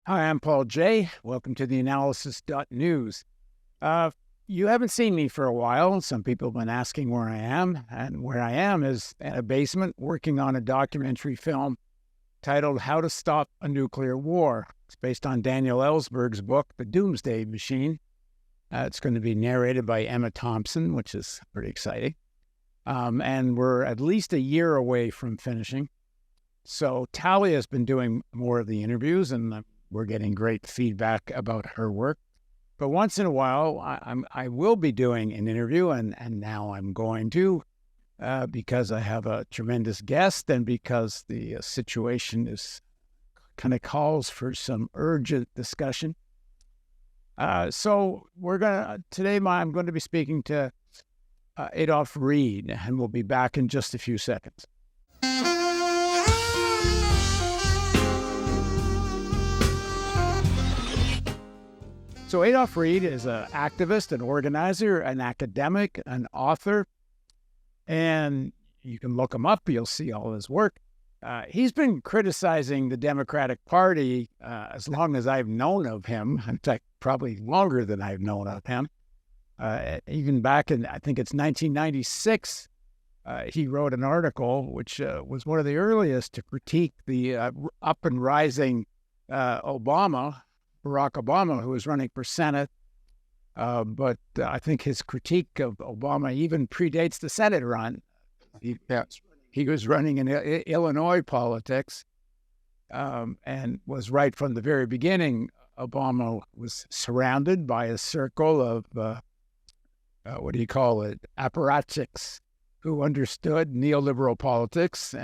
Hi, I'm Paul J. Welcome to theAnalysis-news. You haven't seen me for a while. Some people have been asking where I am, and where I am is in a basement working on a documentary film titled How to Stop a Nuclear War. It's based on Daniel Ellsberg's book, The Doomsday Machine. It's going to be narrated by Emma Thompson, which is pretty exciting. And we're at least a year away from finishing. So Talia's been doing more of the interviews, and we're getting great feedback about her work. But once in a while, I will be doing an interview, and now I'm going to, because I have a tremendous guest and because the situation is kind of calls for some urgent discussion. So I'm going to be speaking to Adolph Reed, and we'll be back in just a few seconds. So Adolph Reed is an activist, an organizer, an academic, an author, and you can look him up. You'll see all his work. He's been criticizing the Democratic Party as long as I've known of him. In fact, probably longer than I've known of him. Even back in, I think it's 1996, he wrote an article which was one of the earliest to critique the up and rising Barack Obama, who was running for Senate. But I think his critique of Obama even predates the Senate run. He was running in Illinois politics, and was right from the very beginning. Obama was surrounded by a circle of, apparatchiks who understood neoliberal politics.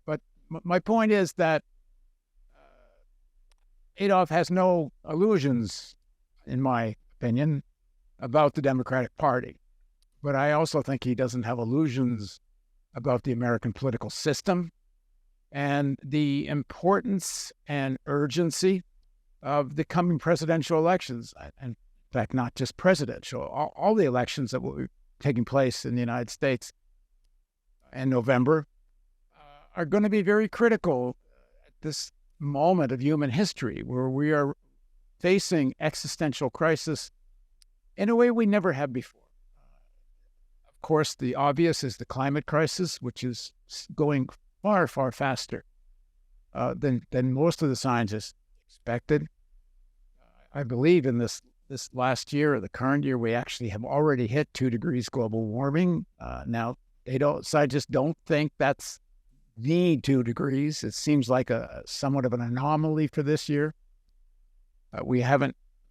But my point is that Adolph has no illusions, in my opinion, about the Democratic Party. But I also think he doesn't have illusions about the American political system and the importance and urgency of the coming presidential elections. In fact, not just presidential, all the elections that will be taking place in the United States in November are going to be very critical at this moment of human history, where we are facing existential crisis in a way we never have before. Of course, the obvious is the climate crisis, which is going far, far faster than most of the scientists expected. I believe in this last year, or the current year, we actually have already hit 2 degrees global warming. Now, scientists don't think that's the 2 degrees. It seems like somewhat of an anomaly for this year.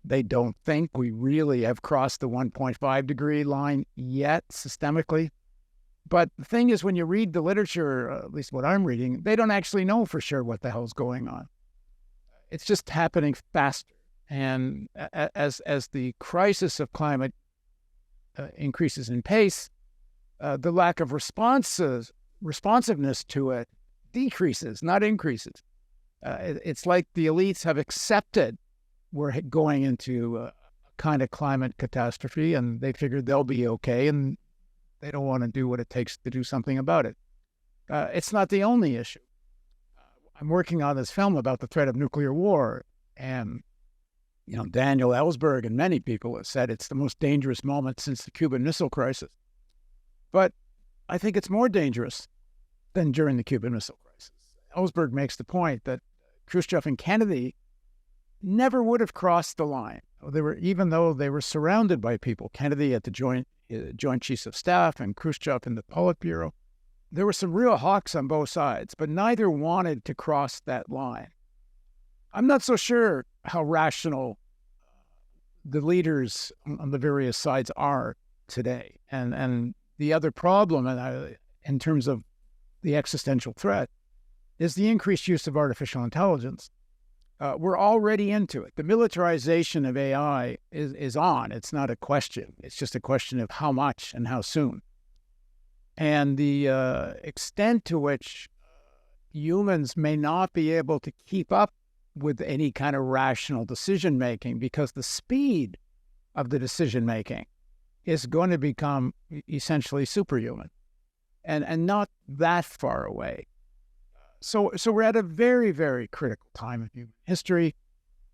They don't think we really have crossed the 1.5 degree line yet systemically. But the thing is, when you read the literature, at least what I'm reading, they don't actually know for sure what the hell's going on. It's just happening faster. And as the crisis of climate increases in pace, the lack of responsiveness to it decreases, not increases. It's like the elites have accepted we're going into a kind of climate catastrophe, and they figured they'll be okay, and they don't want to do what it takes to do something about it. It's not the only issue. I'm working on this film about the threat of nuclear war, and Daniel Ellsberg and many people have said it's the most dangerous moment since the Cuban Missile Crisis. But I think it's more dangerous than during the Cuban Missile Crisis. Ellsberg makes the point that Khrushchev and Kennedy never would have crossed the line. Even though they were surrounded by people, Kennedy at the Joint Chiefs of Staff and Khrushchev in the Politburo. There were some real hawks on both sides, but neither wanted to cross that line. I'm not so sure how rational the leaders on the various sides are today. And the other problem, in terms of the existential threat, is the increased use of artificial intelligence. We're already into it. The militarization of AI is on. It's not a question. It's just a question of how much and how soon. And the extent to which humans may not be able to keep up with any kind of rational decision-making, because the speed of the decision-making is going to become essentially superhuman and not that far away. So we're at a very, very critical time in human history.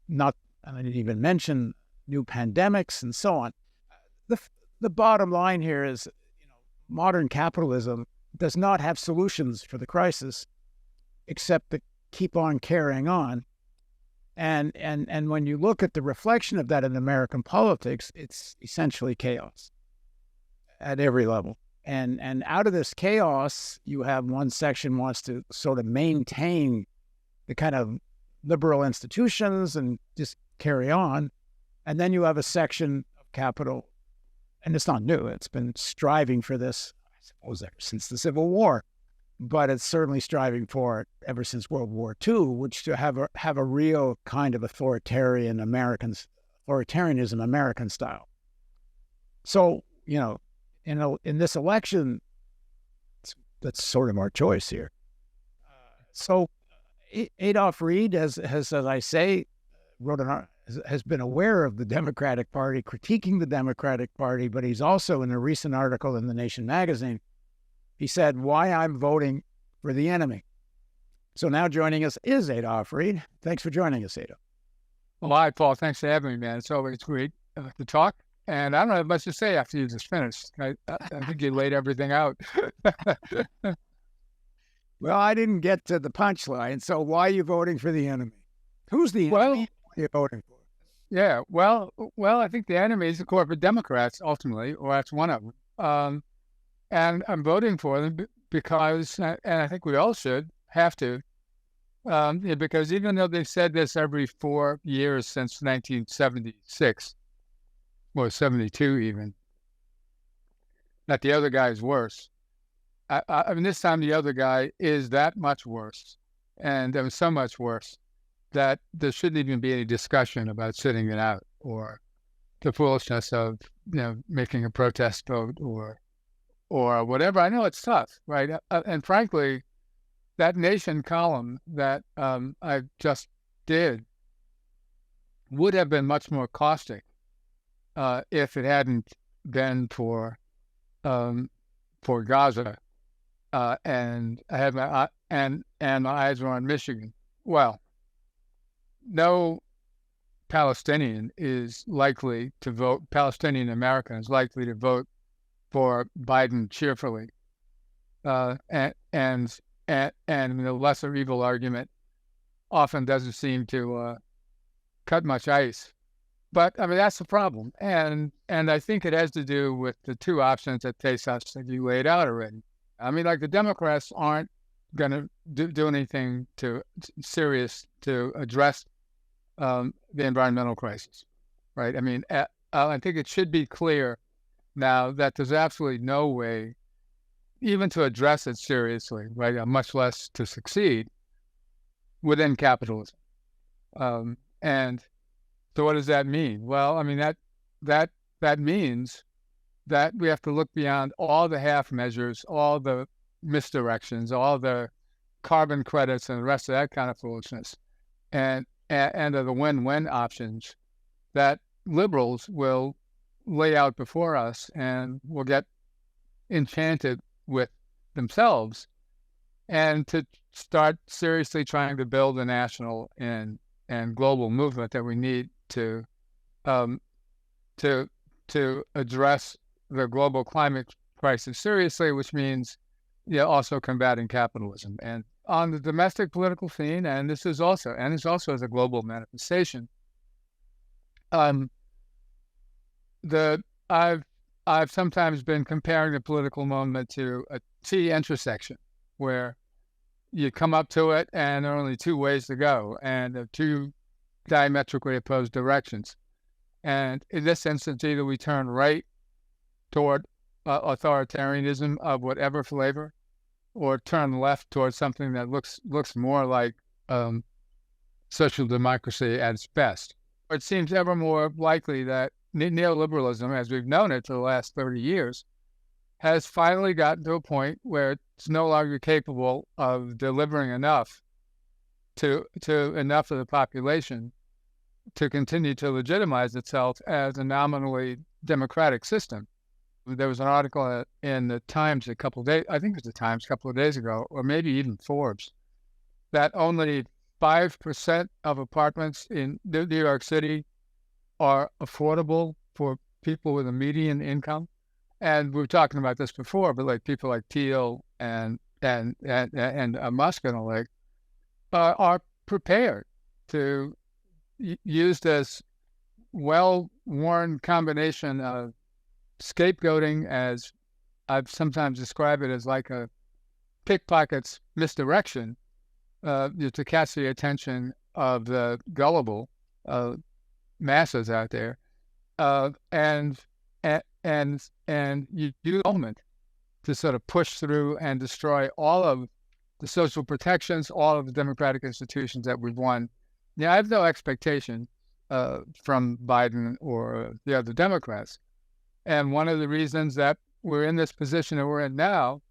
Not, and I didn't even mention new pandemics and so on. The the bottom line here is, modern capitalism does not have solutions for the crisis, except to keep on carrying on. And when you look at the reflection of that in American politics, it's essentially chaos at every level. And out of this chaos, you have one section wants to sort of maintain the kind of liberal institutions and just carry on. And then you have a section of capital, and it's not new. It's been striving for this, I suppose, ever since the Civil War, but it's certainly striving for it ever since World War II, which to have a real kind of authoritarianism American style. So, in this election, that's sort of our choice here. So Adolph Reed has, as I say, has been aware of the Democratic Party, critiquing the Democratic Party, but he's also, in a recent article in The Nation magazine, he said, "Why I'm voting for the enemy." So now joining us is Adolph Reed. Thanks for joining us, Adolph. Well, hi, Paul. Thanks for having me, man. It's always great to talk. And I don't have much to say after you just finished. I think you laid everything out. Well, I didn't get to the punchline. So why are you voting for the enemy? Who's the enemy? Well, what are you voting for? Yeah, well, I think the enemy is the corporate Democrats, ultimately, or that's one of them. And I'm voting for them because, and I think we all have to, because even though they've said this every 4 years since 1976, or 72 even, that the other guy is worse. I mean, this time the other guy is that much worse, and it was so much worse that there shouldn't even be any discussion about sitting it out, or the foolishness of making a protest vote or whatever. I know it's tough, right? And frankly, that Nation column that I just did would have been much more caustic if it hadn't been for Gaza, and I had my eyes were on Michigan. Well, no Palestinian is likely to vote. Palestinian American is likely to vote for Biden cheerfully, and the lesser evil argument often doesn't seem to cut much ice. But I mean, that's the problem, and I think it has to do with the two options that face us that you laid out already. I mean, like, the Democrats aren't going to do anything serious to address the environmental crisis, right? I mean, I think it should be clear now that there's absolutely no way even to address it seriously, right? Much less to succeed within capitalism. And so what does that mean? Well, I mean, that means that we have to look beyond all the half measures, all the misdirections, all the carbon credits and the rest of that kind of foolishness, and the win-win options that liberals will lay out before us, and will get enchanted with themselves, and to start seriously trying to build a national and global movement that we need to address the global climate crisis seriously, which means also combating capitalism. And on the domestic political scene, and this is also as a global manifestation. I've sometimes been comparing the political moment to a T intersection, where you come up to it and there are only two ways to go, and there are two diametrically opposed directions. And in this instance, either we turn right toward authoritarianism of whatever flavor, or turn left towards something that looks more like social democracy at its best. It seems ever more likely that neoliberalism, as we've known it for the last 30 years, has finally gotten to a point where it's no longer capable of delivering enough to enough of the population to continue to legitimize itself as a nominally democratic system. There was an article in the Times a couple of days ago, or maybe even Forbes, that only 5% of apartments in New York City are affordable for people with a median income. And we were talking about this before, but like people like Thiel and Musk and the like are prepared to use this well-worn combination of scapegoating, as I've sometimes described it, as like a pickpocket's misdirection to catch the attention of the gullible masses out there, and you do moment to sort of push through and destroy all of the social protections, all of the democratic institutions that we've won. Yeah, I have no expectation from Biden or the other Democrats. And one of the reasons that we're in this position that we're in now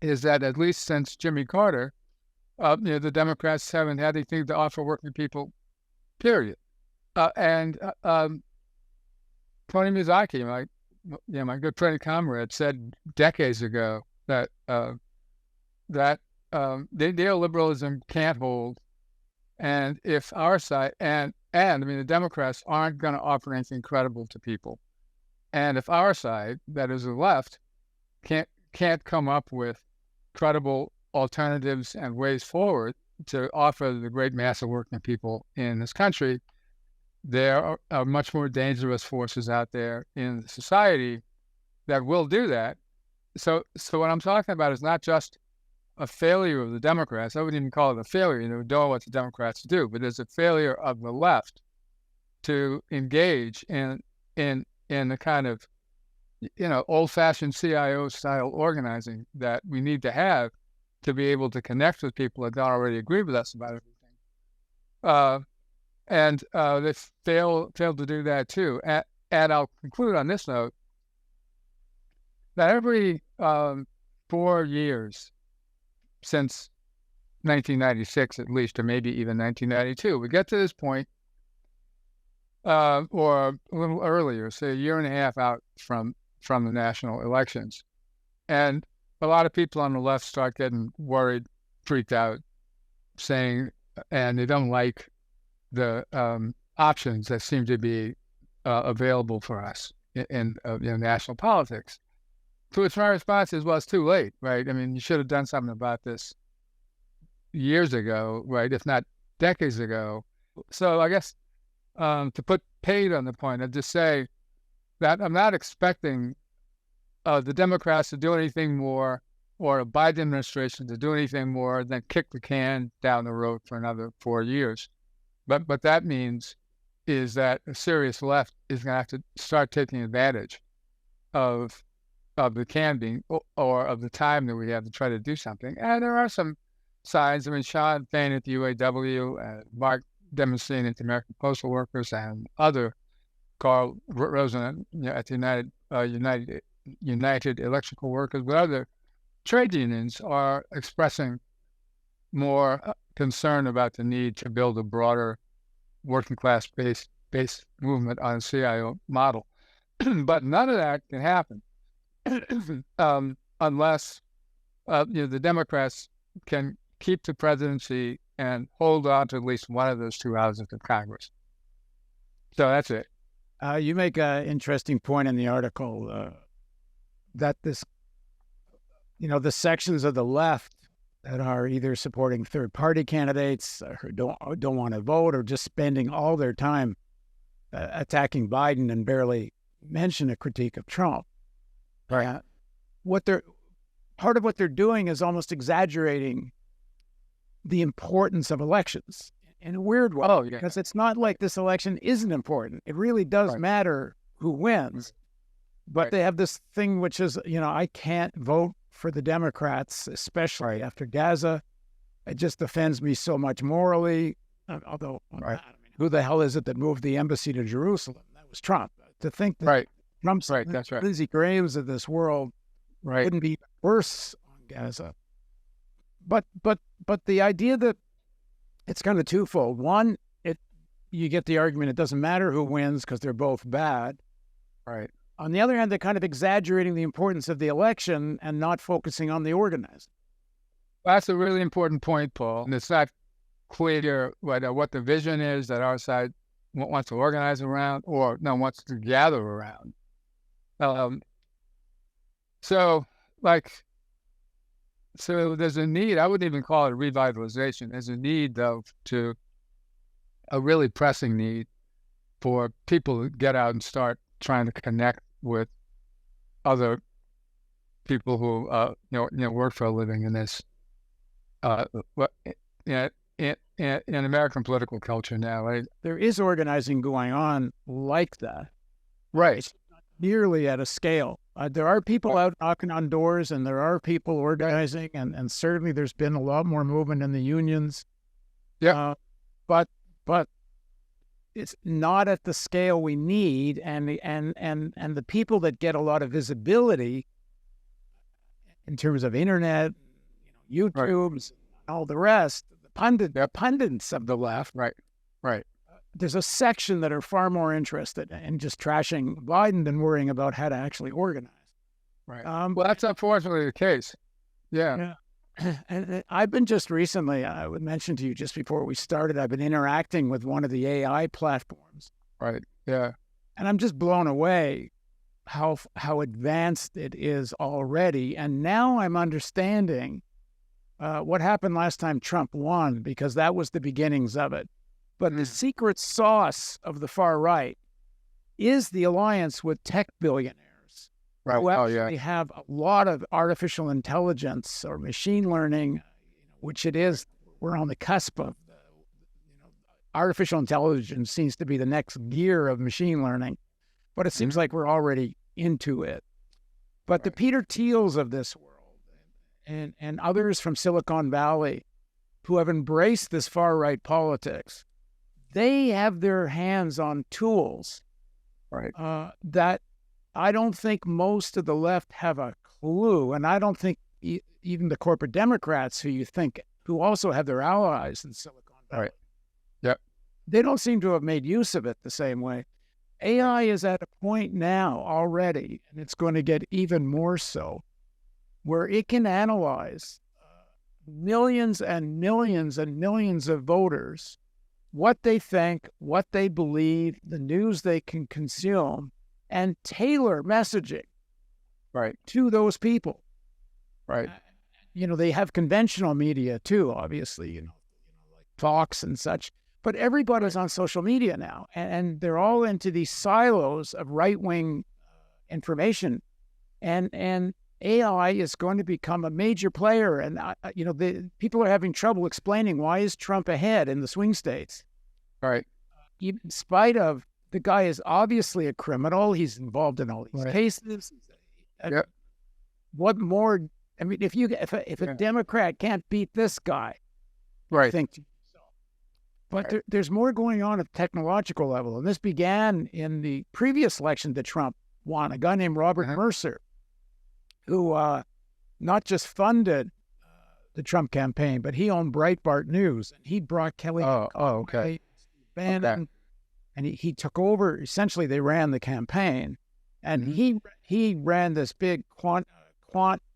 is that at least since Jimmy Carter, the Democrats haven't had anything to offer working people, period. And Tony Mazzocchi, my good friend and comrade, said decades ago that that neoliberalism can't hold, and if our side and I mean the Democrats aren't going to offer anything credible to people, and if our side, that is the left, can't come up with credible alternatives and ways forward to offer the great mass of working people in this country, there are much more dangerous forces out there in society that will do that. So what I'm talking about is not just a failure of the Democrats. I wouldn't even call it a failure. They're doing what the Democrats do, but there's a failure of the left to engage in the kind of old-fashioned CIO-style organizing that we need to have to be able to connect with people that don't already agree with us about everything. And they failed to do that too. And I'll conclude on this note that every 4 years since 1996, at least, or maybe even 1992, we get to this point, or a little earlier, say a year and a half out from the national elections. And a lot of people on the left start getting worried, freaked out, saying, and they don't like the options that seem to be available for us in national politics. To which my response is, well, it's too late, right? I mean, you should have done something about this years ago, right? If not decades ago. So I guess to put paid on the point, I'd just say that I'm not expecting the Democrats to do anything more, or a Biden administration to do anything more than kick the can down the road for another 4 years. But that means is that a serious left is going to have to start taking advantage of the can being, or of the time that we have to try to do something. And there are some signs. I mean, Sean Fain at the UAW, and Mark Demonstein at the American Postal Workers, and other Carl Rosen at the United Electrical Workers, but other trade unions are expressing more concern about the need to build a broader working class based movement on a CIO model. But none of that can happen unless the Democrats can keep the presidency and hold on to at least one of those two houses of Congress. So that's it. You make an interesting point in the article that this, the sections of the left that are either supporting third-party candidates who don't want to vote, or just spending all their time attacking Biden and barely mention a critique of Trump. Right. Part of what they're doing is almost exaggerating the importance of elections in a weird way. Oh, yeah. Because it's not like this election isn't important. It really does matter who wins. But they have this thing which is, I can't vote for the Democrats, especially after Gaza. It just offends me so much morally. Although, who the hell is it that moved the embassy to Jerusalem? That was Trump. To think that Trump's that's right. Lindsey Graham's of this world wouldn't be worse on Gaza. But the idea that it's kind of twofold. One, you get the argument it doesn't matter who wins because they're both bad. Right. On the other hand, they're kind of exaggerating the importance of the election and not focusing on the organizing. That's a really important point, Paul. And it's not clear what the vision is that our side wants to organize around, or no, wants to gather around. Um, so, like, so there's a need. I wouldn't even call it revitalization. There's a need, though, a really pressing need for people to get out and start trying to connect with other people who work for a living in this in American political culture now, right? There is organizing going on like that. Right. It's not nearly at a scale. There are people out knocking on doors, and there are people organizing, and certainly there's been a lot more movement in the unions. Yeah. But it's not at the scale we need, and the people that get a lot of visibility in terms of internet, YouTube's, all the rest, the pundits of the left. Right. There's a section that are far more interested in just trashing Biden than worrying about how to actually organize. Right. Well, that's unfortunately the case. Yeah. And I've been just recently, I would mention to you just before we started, I've been interacting with one of the AI platforms. Right. Yeah. And I'm just blown away how advanced it is already. And now I'm understanding what happened last time Trump won, because that was the beginnings of it. But the secret sauce of the far right is the alliance with tech billionaires. Right. Who actually have a lot of artificial intelligence or machine learning, which it is. We're on the cusp of. Artificial intelligence seems to be the next gear of machine learning, but it seems like we're already into it. But the Peter Thiels of this world and others from Silicon Valley who have embraced this far-right politics, they have their hands on tools that I don't think most of the left have a clue. And I don't think even the corporate Democrats who also have their allies in Silicon Valley. Right. Yep. They don't seem to have made use of it the same way. AI is at a point now already, and it's going to get even more so, where it can analyze millions and millions and millions of voters, what they think, what they believe, the news they can consume, and tailor messaging to those people. Right. They have conventional media too, obviously, like Fox and such, but everybody's on social media now, and they're all into these silos of right-wing information, and AI is going to become a major player. And, the people are having trouble explaining why is Trump ahead in the swing states. Right. Even in spite of the guy is obviously a criminal. He's involved in all these cases. What more? I mean, if a Democrat can't beat this guy, I think so. But there's more going on at the technological level. And this began in the previous election that Trump won, a guy named Robert Mercer, who not just funded the Trump campaign, but he owned Breitbart News, and he brought Kelly Bannon, and he took over. Essentially, they ran the campaign, and he ran this big quant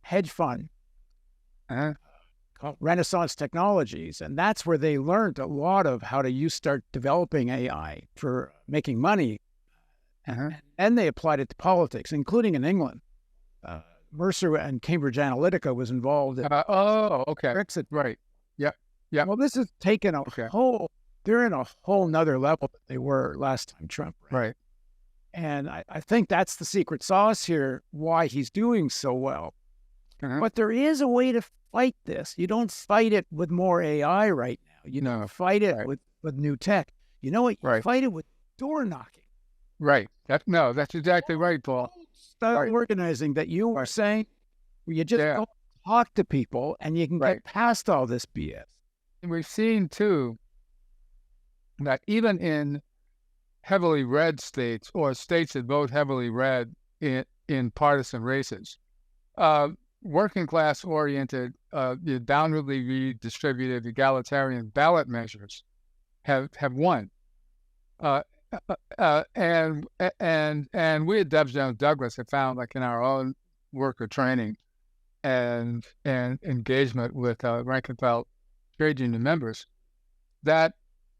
hedge fund called Renaissance Technologies, and that's where they learned a lot of how to start developing AI for making money, and they applied it to politics, including in England. Mercer and Cambridge Analytica was involved in Brexit. Right. Yeah. Well, this has taken they're in a whole nother level that they were last time Trump ran. Right. And I think that's the secret sauce here, why he's doing so well. But there is a way to fight this. You don't fight it with more AI right now. You fight it with new tech. You know what? You fight it with door knocking. Right. That's exactly right, Paul. Style organizing that you were saying, where you just go talk to people and you can get past all this BS. And we've seen, too, that even in heavily red states or states that vote heavily red in partisan races, working class oriented, downwardly redistributed egalitarian ballot measures have won. And we at Debs Jones Douglas have found, like in our own worker training, and engagement with rank and file trade union members, that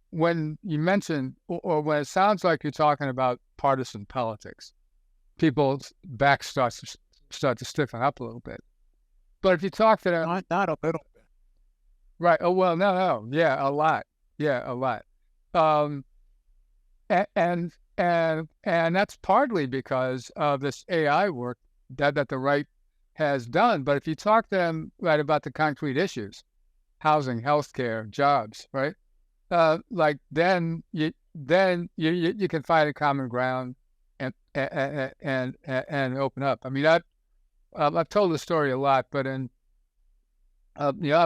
when you mention or when it sounds like you're talking about partisan politics, people's backs start to stiffen up a little bit. But if you talk to them, Not a little bit. right? Oh well, no, yeah, a lot, yeah, a lot, um, and that's partly because of this AI work that the right has done. But if you talk to them right about the concrete issues, housing, healthcare, jobs, right? Like then you can find a common ground and open up. I mean, I've told the story a lot, but I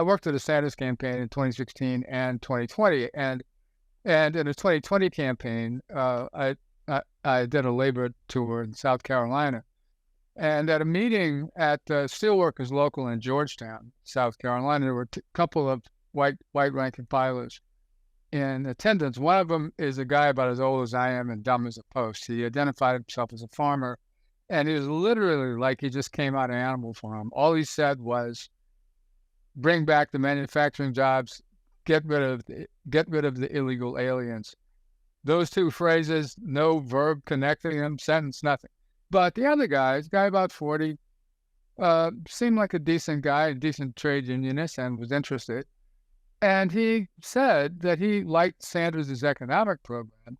worked at the Sanders campaign in 2016 and 2020, and in the 2020 campaign, I did a labor tour in South Carolina, and at a meeting at Steelworkers Local in Georgetown, South Carolina, there were a couple of white rank and filers in attendance. One of them is a guy about as old as I am and dumb as a post. He identified himself as a farmer, and he was literally like he just came out of Animal Farm. All he said was, "Bring back the manufacturing jobs, get rid of the illegal aliens." Those two phrases, no verb connecting them, sentence, nothing. But the other guy about 40, seemed like a decent guy, a decent trade unionist, and was interested. And he said that he liked Sanders' economic program,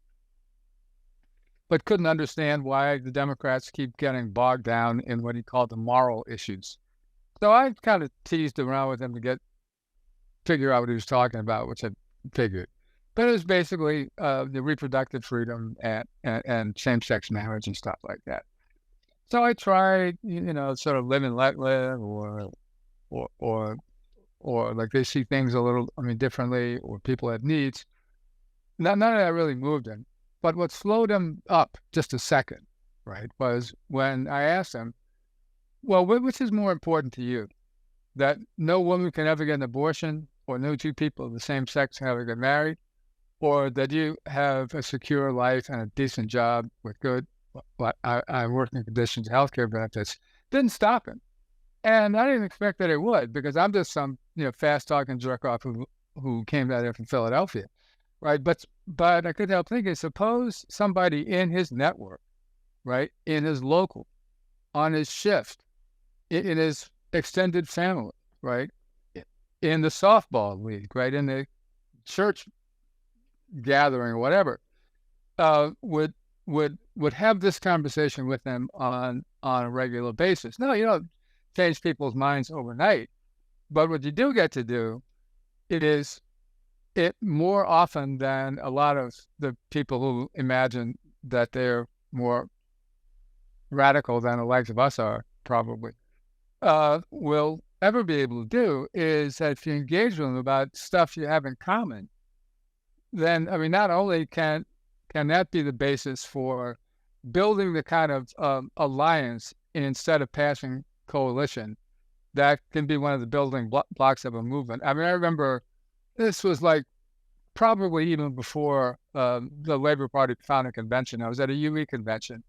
but couldn't understand why the Democrats keep getting bogged down in what he called the moral issues. So I kind of teased around with him to figure out what he was talking about, which I figured. But it was basically the reproductive freedom and same-sex marriage and stuff like that. So I tried, sort of live and let live, or like they see things a little, differently, or people have needs. None of that really moved him. But what slowed him up just a second, right, was when I asked him, well, which is more important to you? That no woman can ever get an abortion, or no two people of the same sex can ever get married, or that you have a secure life and a decent job with good working conditions, healthcare benefits? Didn't stop him. And I didn't expect that it would, because I'm just some, fast-talking jerk-off who came down there from Philadelphia, right? But I couldn't help thinking, suppose somebody in his network, right, in his local, on his shift, in his extended family, right, in the softball league, right, in the church gathering or whatever, would have this conversation with them on a regular basis. No, you don't change people's minds overnight, but what you do get to do, it more often than a lot of the people who imagine that they're more radical than the likes of us are, probably, will ever be able to do, is that if you engage with them about stuff you have in common, then, not only can that be the basis for building the kind of alliance instead of passing coalition, that can be one of the building blocks of a movement. I remember this was like probably even before the Labor Party founding convention. I was at a UE convention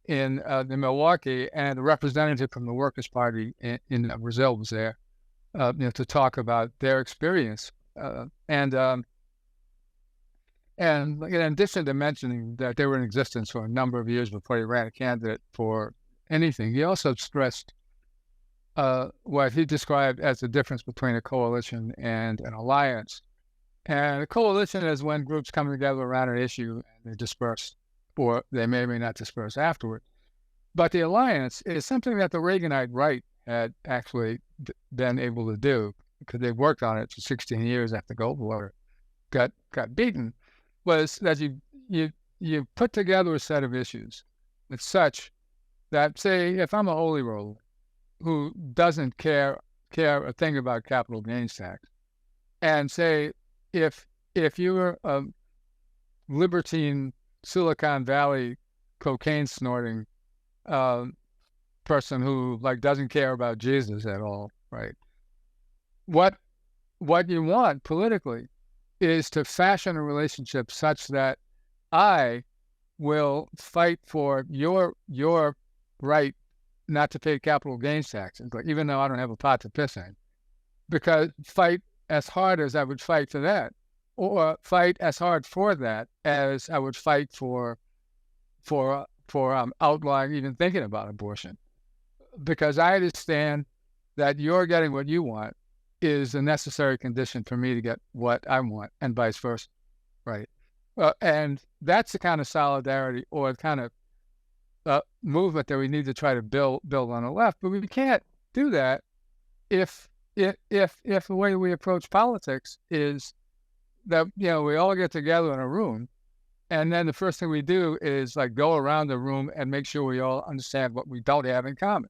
in Milwaukee, and the representative from the Workers' Party in Brazil was there, to talk about their experience. And in addition to mentioning that they were in existence for a number of years before he ran a candidate for anything, he also stressed what he described as the difference between a coalition and an alliance. And a coalition is when groups come together around an issue and they disperse, or they may or may not disperse afterward. But the alliance is something that the Reaganite right had actually been able to do, because they worked on it for 16 years after Goldwater got beaten, was that you put together a set of issues that's such that, say, if I'm a holy roller who doesn't care a thing about capital gains tax, and say, if you're a libertine Silicon Valley cocaine snorting person who doesn't care about Jesus at all, right? What you want politically is to fashion a relationship such that I will fight for your right not to pay capital gains taxes, like even though I don't have a pot to piss in, because fight as hard as I would fight for that, or fight as hard for that as I would fight for outlawing even thinking about abortion, because I understand that you're getting what you want is a necessary condition for me to get what I want, and vice versa, right? And that's the kind of solidarity or the kind of movement that we need to try to build on the left. But we can't do that if the way we approach politics is that we all get together in a room, and then the first thing we do is like go around the room and make sure we all understand what we don't have in common.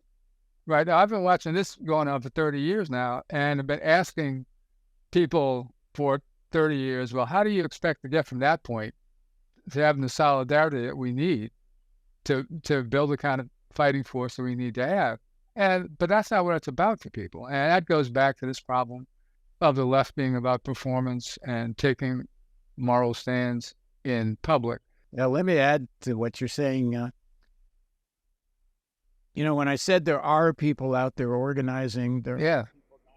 Right now, I've been watching this going on for 30 years now, and I've been asking people for 30 years, well, how do you expect to get from that point to having the solidarity that we need to build the kind of fighting force that we need to have? But that's not what it's about for people. And that goes back to this problem of the left being about performance and taking moral stands in public. Now, let me add to what you're saying. When I said there are people out there organizing, there are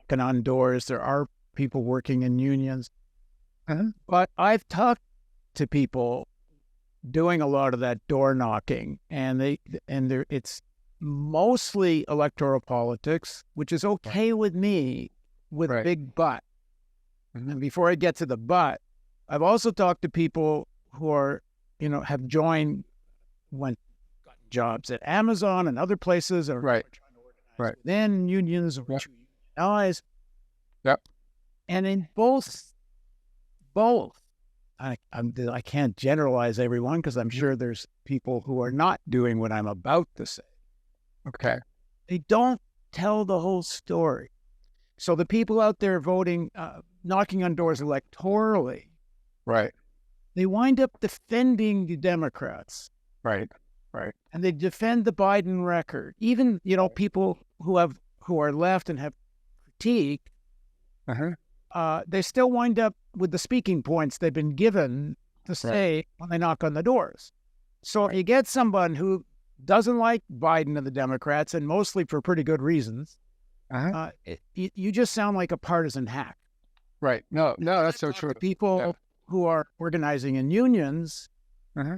knocking on doors, there are people working in unions. But I've talked to people doing a lot of that door knocking, and it's mostly electoral politics, which is okay with me, with a big but. And before I get to the but, I've also talked to people who are, have joined, gotten jobs at Amazon and other places, or trying to organize within unions or allies. Yep. And in both, I can't generalize everyone, because I'm sure there's people who are not doing what I'm about to say. Okay. They don't tell the whole story. So the people out there voting, knocking on doors electorally, they wind up defending the Democrats. Right. And they defend the Biden record. Even, people who are left and have critique, they still wind up with the speaking points they've been given to say when they knock on the doors. So if you get someone who doesn't like Biden and the Democrats, and mostly for pretty good reasons, you just sound like a partisan hack. Right. No, that's so true. People who are organizing in unions,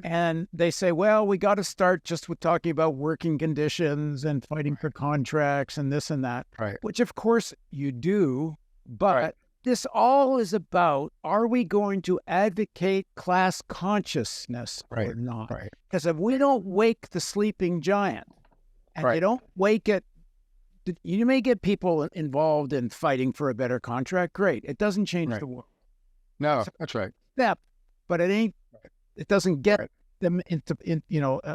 and they say, well, we got to start just with talking about working conditions and fighting for contracts and this and that, which of course you do, but this all is about, are we going to advocate class consciousness or not? Because if we don't wake the sleeping giant, and you don't wake it, you may get people involved in fighting for a better contract. Great. It doesn't change the world. No, that's right. Step, but it ain't. It doesn't get them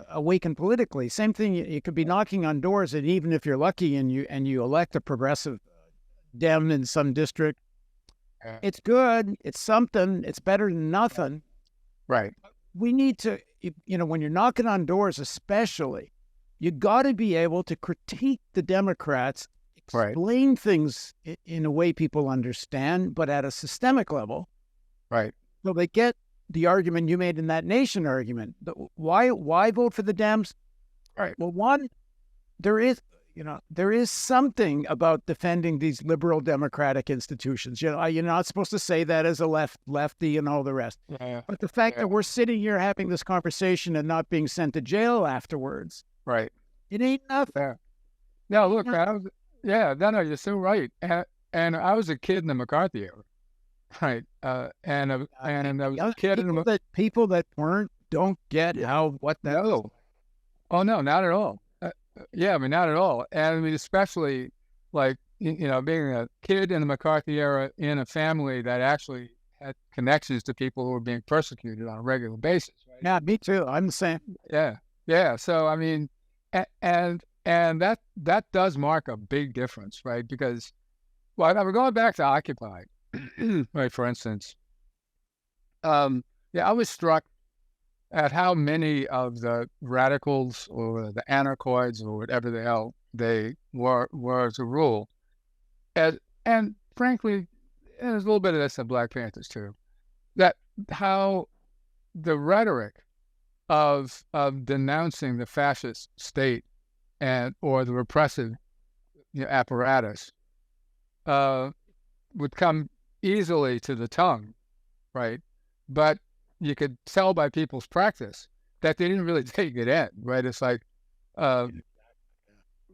awakened politically. Same thing. You could be knocking on doors, and even if you're lucky and you elect a progressive Dem in some district, it's good. It's something. It's better than nothing. Right. We need to, when you're knocking on doors, especially, you got to be able to critique the Democrats, explain things in a way people understand, but at a systemic level. Right. So they get the argument you made in that nation argument. Why vote for the Dems? Right. Well, one, there is something about defending these liberal democratic institutions. You're not supposed to say that as a lefty and all the rest. But the fact that we're sitting here having this conversation and not being sent to jail afterwards, it ain't nothing. No, look, you're so right. And I was a kid in the McCarthy era. Right. And I was a kid in the people that don't get what that is. Oh, no, not at all. Not at all. And especially like, being a kid in the McCarthy era in a family that actually had connections to people who were being persecuted on a regular basis. Right? Yeah, me too. I'm the same. Yeah. So, and that does mark a big difference, right? Because, we're going back to Occupy, right, for instance. I was struck at how many of the radicals or the anarchoids or whatever the hell they were as a rule. And frankly, there's a little bit of this in Black Panthers too, that how the rhetoric of denouncing the fascist state or the repressive apparatus would come easily to the tongue, right? But you could tell by people's practice that they didn't really take it in, right? It's like,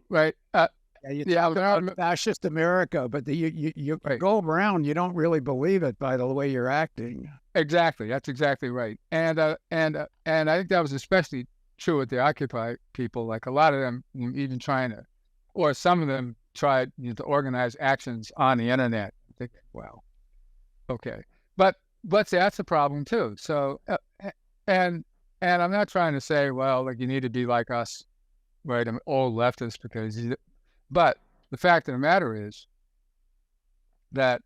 right? Yeah, you talk about fascist America, but you Right. go around, you don't really believe it by the way you're acting. Exactly, that's exactly right. And I think that was especially true with the Occupy people. Like a lot of them, even trying to, or some of them tried to organize actions on the internet. I think, wow, okay, but that's a problem too. So, and I'm not trying to say, well, like you need to be like us, right? I'm all leftists but the fact of the matter is that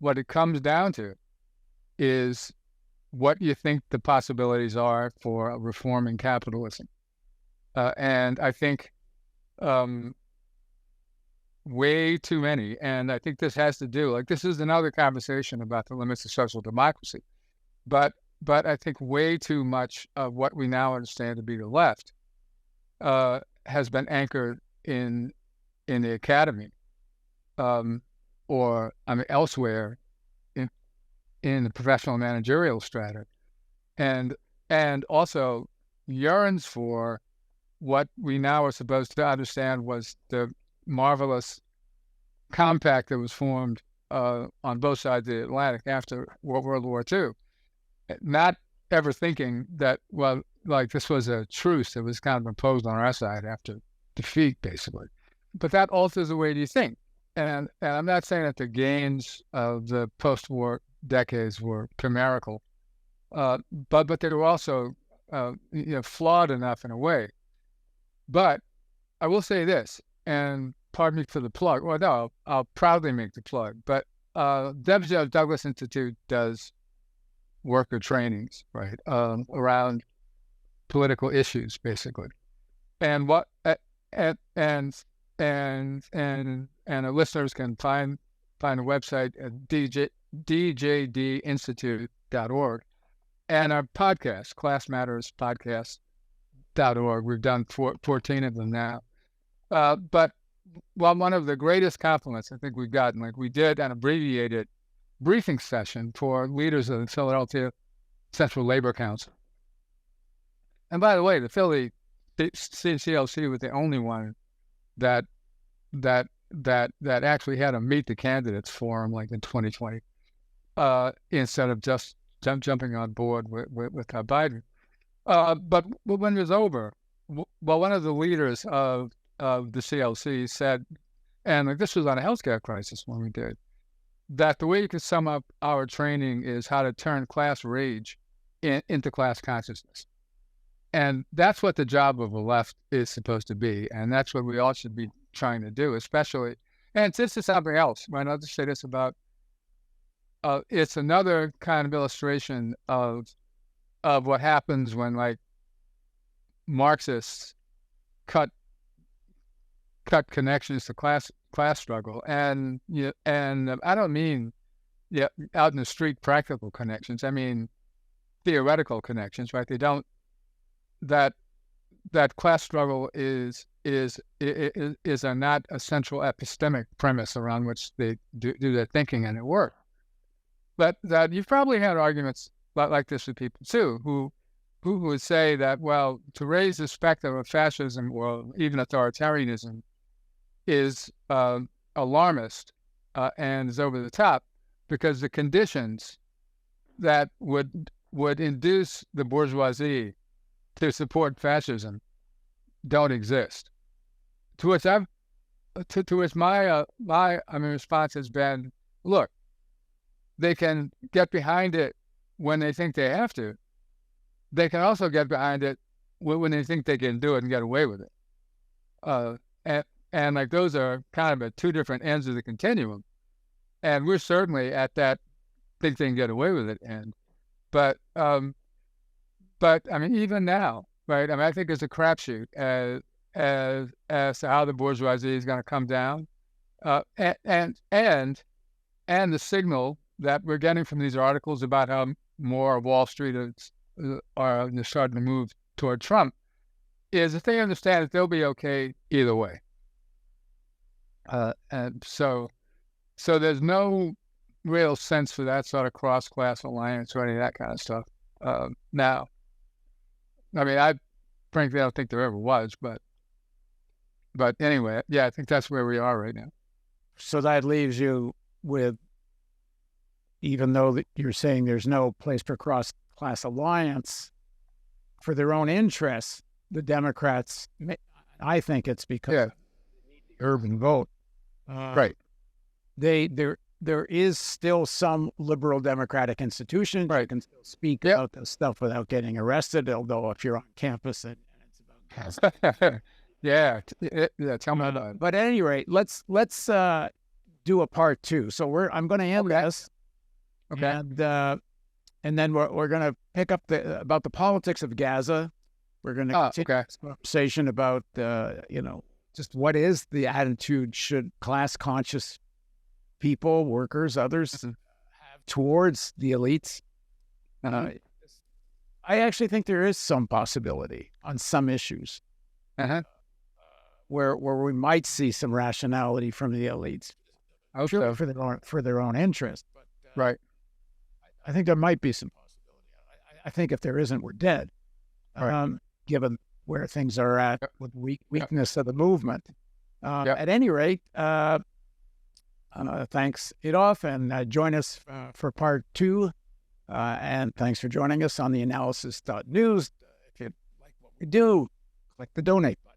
what it comes down to is what you think the possibilities are for reforming capitalism. And I think way too many, and I think this has to do, like this is another conversation about the limits of social democracy, but I think way too much of what we now understand to be the left has been anchored in the academy, or elsewhere in the professional managerial strata, and also yearns for what we now are supposed to understand was the marvelous compact that was formed on both sides of the Atlantic after World War II. Not ever thinking that, well, like this was a truce that was kind of imposed on our side after defeat, basically. But that alters the way you think. And I'm not saying that the gains of the post-war decades were chimerical, but they were also flawed enough in a way. But I will say this, and pardon me for the plug. Well, no, I'll proudly make the plug. But the Douglas Institute does worker trainings, right, around political issues, basically. And what and our listeners can find a website at djdinstitute.org, and our podcast, Class Matters Podcast.org. We've done 14 of them now. But one of the greatest compliments I think we've gotten, like we did an abbreviated briefing session for leaders of the Philadelphia Central Labor Council. And by the way, the Philly CLC was the only one that actually had a Meet the Candidates forum like in 2020, instead of just jumping on board with Biden. But when it was over, one of the leaders of the CLC said, and like this was on a healthcare crisis when we did, that the way you could sum up our training is how to turn class rage into class consciousness. And that's what the job of the left is supposed to be. And that's what we all should be trying to do, especially, and this is something else, right? I'll just say this about, it's another kind of illustration of what happens when like Marxists cut connections to class struggle. And I don't mean out in the street practical connections. I mean theoretical connections, right? They don't, that class struggle is a not a central epistemic premise around which they do their thinking, and it works. But that you've probably had arguments like this with people too, who would say that, well, to raise the specter of fascism or even authoritarianism is alarmist and is over the top, because the conditions that would induce the bourgeoisie to support fascism don't exist. To which my response has been, look, they can get behind it when they think they have to. They can also get behind it when they think they can do it and get away with it. And like those are kind of at two different ends of the continuum. And we're certainly at that think they can get away with it end. But I mean, even now, right? I mean, I think it's a crapshoot as to how the bourgeoisie is going to come down, and the signal that we're getting from these articles about how more Wall Street are starting to move toward Trump is if they understand that they'll be okay either way. And so there's no real sense for that sort of cross-class alliance or any of that kind of stuff. Now, I mean, I frankly don't think there ever was, but anyway, yeah, I think that's where we are right now. So that leaves you with, even though that you're saying there's no place for cross-class alliance for their own interests, the Democrats, I think it's because of the urban vote. Right. There is still some liberal democratic institutions. Right. You can still speak about this stuff without getting arrested, although if you're on campus and it's about yeah, tell me about it. But at any rate, let's do a part 2. So I'm going to end this. Okay. And then we're going to pick up about the politics of Gaza. We're going to continue this conversation about just what is the attitude should class conscious people, workers, others have towards the elites. I actually think there is some possibility on some issues where we might see some rationality from the elites. Sure, for their own interest. But, right. I think there might be some possibility. I think if there isn't, we're dead. Given where things are at with weakness of the movement. At any rate, thanks, Adolph, and join us for part 2. And thanks for joining us on theAnalysis.news. If you like what we do, click the donate button.